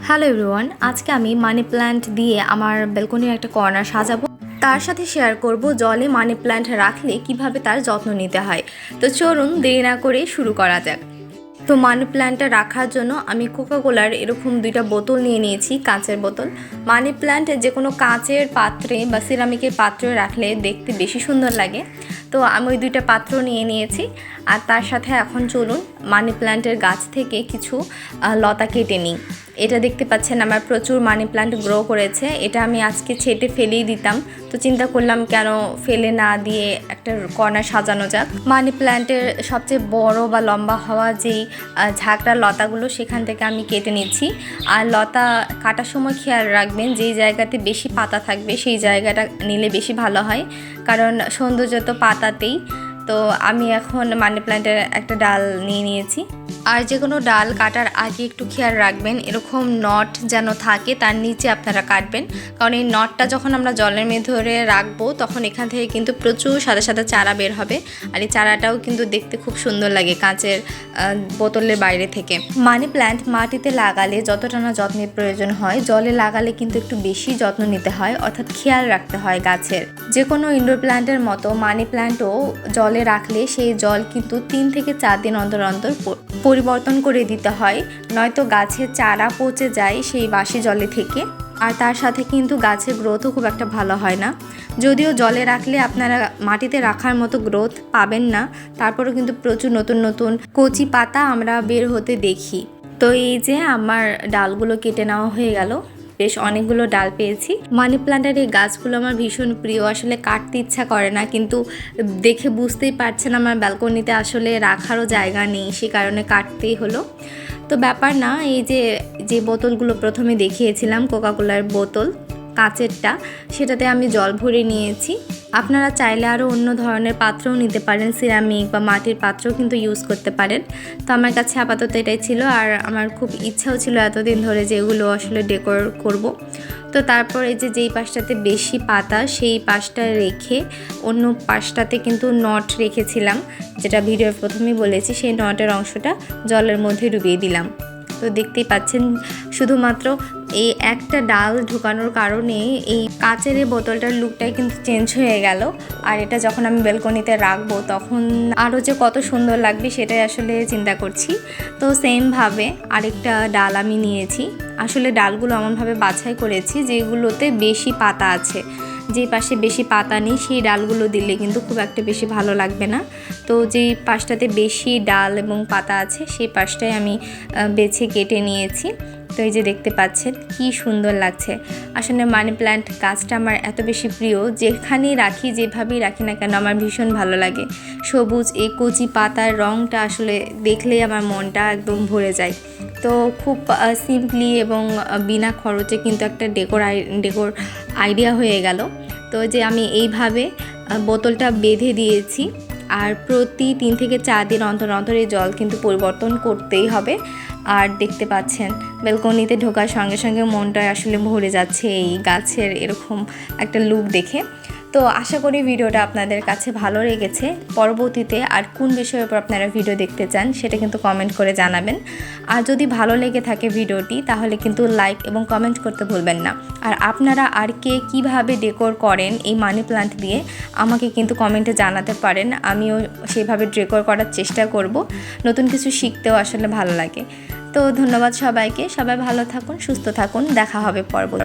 Hello everyone, আজকে আমি money plant দিয়ে আমার ব্যালকনির একটা কর্নার সাজাবো। তার সাথে শেয়ার করব জলে মানি প্ল্যান্ট রাখলে কিভাবে তার যত্ন নিতে হয়। তো চলুন দেরি না করে শুরু করা যাক। তো মানি প্ল্যান্টটা রাখার জন্য আমি কোকাকোলার এরকম 2টা বোতল নিয়ে নিয়েছি, কাঁচের বোতল। মানি প্ল্যান্ট যে কোনো কাঁচের পাত্রে বা সিরামিকের পাত্রে রাখলে দেখতে বেশি সুন্দর লাগে। তো আমি ওই 2টা পাত্র নিয়ে নিয়েছি। আর তার সাথে এখন চলুন মানি প্ল্যান্টের গাছ থেকে কিছু লতা কেটে নিই। এটা দেখতে পাচ্ছেন আমার প্রচুর মানি প্ল্যান্ট গ্রো করেছে। এটা আমি আজকে ছেটে ফেলেই দিতাম, তো চিন্তা করলাম কেন ফেলে না দিয়ে একটা কর্নার সাজানো যাক। মানি প্ল্যান্টের সবচেয়ে বড় বা লম্বা হওয়া যেই ঝাঁকড়া লতাগুলো সেখান থেকে আমি কেটে নিচ্ছি। আর লতা কাটার সময় খেয়াল রাখবেন যেই জায়গাতে বেশি পাতা থাকবে সেই জায়গাটা নিলে বেশি ভালো হয়, কারণ সৌন্দর্য তো পাতাতেই। তো আমি এখন মানি প্ল্যান্টের একটা ডাল নিয়ে নিয়েছি। আর যে কোনো ডাল কাটার আগে একটু খেয়াল রাখবেন এরকম নট যেন থাকে, তার নিচে আপনারা কাটবেন, কারণ এই নটটা যখন আমরা জলের মধ্যে ধরে রাখবো তখন এখান থেকে কিন্তু প্রচুর সাদা সাদা চারা বের হবে। আর এই চারাটাও কিন্তু দেখতে খুব সুন্দর লাগে কাঁচের বোতলের বাইরে থেকে। মানি প্ল্যান্ট মাটিতে লাগালে যতটা না যত্নের প্রয়োজন হয়, জলে লাগালে কিন্তু একটু বেশি যত্ন নিতে হয়, অর্থাৎ খেয়াল রাখতে হয় গাছের। যে কোনো ইনডোর প্ল্যান্টের মতো মানি প্ল্যান্টও জলে রাখলে সেই জল কিন্তু 3 থেকে 4 দিন অন্তর অন্তর পরিবর্তন করে দিতে হয়, নয়তো গাছের চারা পচে যায় সেই বাসি জলে থেকে। আর তার সাথে কিন্তু গাছের গ্রোথও খুব একটা ভালো হয় না। যদিও জলে রাখলে আপনারা মাটিতে রাখার মতো গ্রোথ পাবেন না, তারপরেও কিন্তু প্রচুর নতুন নতুন কচি পাতা আমরা বের হতে দেখি। তো এই যে আমার ডালগুলো কেটে নেওয়া হয়ে গেল, বেশ অনেকগুলো ডাল পেয়েছি। মানি প্ল্যান্টের এই গাছগুলো আমার ভীষণ প্রিয়, আসলে কাটতে ইচ্ছা করে না, কিন্তু দেখে বুঝতেই পারছেন আমার ব্যালকনিতে আসলে রাখারও জায়গা নেই, সে কারণে কাটতেই হলো। তো ব্যাপার না, এই যে বোতলগুলো প্রথমে দেখিয়েছিলাম কোকাকোলার বোতল কাঁচেরটা, সেটাতে আমি জল ভরে নিয়েছি। আপনারা চাইলে আরও অন্য ধরনের পাত্রও নিতে পারেন, সিরামিক বা মাটির পাত্রও কিন্তু ইউজ করতে পারেন। তো আমার কাছে আপাতত এটাই ছিল, আর আমার খুব ইচ্ছাও ছিল এতদিন ধরে যে এগুলো আসলে ডেকোর করব। তো তারপর এই যেই পাশটাতে বেশি পাতা সেই পাশটা রেখে অন্য পাশটাতে কিন্তু নট রেখেছিলাম, যেটা ভিডিওর প্রথমেই বলেছি, সেই নটের অংশটা জলের মধ্যে ডুবিয়ে দিলাম। তো দেখতেই পাচ্ছেন শুধুমাত্র এই একটা ডাল ঢুকানোর কারণে এই কাঁচের এই বোতলটার লুকটাই কিন্তু চেঞ্জ হয়ে গেল। আর এটা যখন আমি ব্যালকনিতে রাখবো তখন আরও যে কত সুন্দর লাগবে সেটাই আসলে চিন্তা করছি। তো সেমভাবে আরেকটা ডাল আমি নিয়েছি। আসলে ডালগুলো এমনভাবে বাছাই করেছি যেগুলোতে বেশি পাতা আছে, যে পাশে বেশি পাতা নেই সেই ডালগুলো দিলে কিন্তু খুব একটা বেশি ভালো লাগবে না। তো যেই পাশটাতে বেশি ডাল এবং পাতা আছে সেই পাশটাই আমি বেছে কেটে নিয়েছি। তো এই যে দেখতে পাচ্ছেন কি সুন্দর লাগছে। আসলে মানি প্ল্যান্ট গাছটা আমার এত বেশি প্রিয়, যেখানেই রাখি যেভাবেই রাখি না কেন আমার ভীষণ ভালো লাগে। সবুজ এই কচি পাতার রঙটা আসলে দেখলেই আমার মনটা একদম ভরে যায়। তো খুব সিম্পলি এবং বিনা খরচে কিন্তু একটা ডেকোর আইডিয়া হয়ে গেল। তো যে আমি এইভাবে বোতলটা বেঁধে দিয়েছি, আর প্রতি 3 থেকে 4 দিন অন্তর অন্তর এই জল কিন্তু পরিবর্তন করতেই হবে। আর দেখতে পাচ্ছেন ব্যালকনিতে ঢোকার সঙ্গে সঙ্গে মনটা আসলে ভরে যাচ্ছে এই গাছের এরকম একটা লুক দেখে। তো আশা করি ভিডিওটা আপনাদের কাছে ভালো লেগেছে। পরবর্তীতে আর কোন বিষয়ের উপর আপনারা ভিডিও দেখতে চান সেটা কিন্তু কমেন্ট করে জানাবেন। আর যদি ভালো লেগে থাকে ভিডিওটি তাহলে কিন্তু লাইক এবং কমেন্ট করতে ভুলবেন না। আর আপনারা আর কে কীভাবে ডেকোর করেন এই মানি প্ল্যান্ট দিয়ে আমাকে কিন্তু কমেন্টে জানাতে পারেন, আমিও সেভাবে ডেকোর করার চেষ্টা করব। নতুন কিছু শিখতেও আসলে ভালো লাগে। তো ধন্যবাদ সবাইকে, সবাই ভালো থাকুন, সুস্থ থাকুন, দেখা হবে পরবর্তী।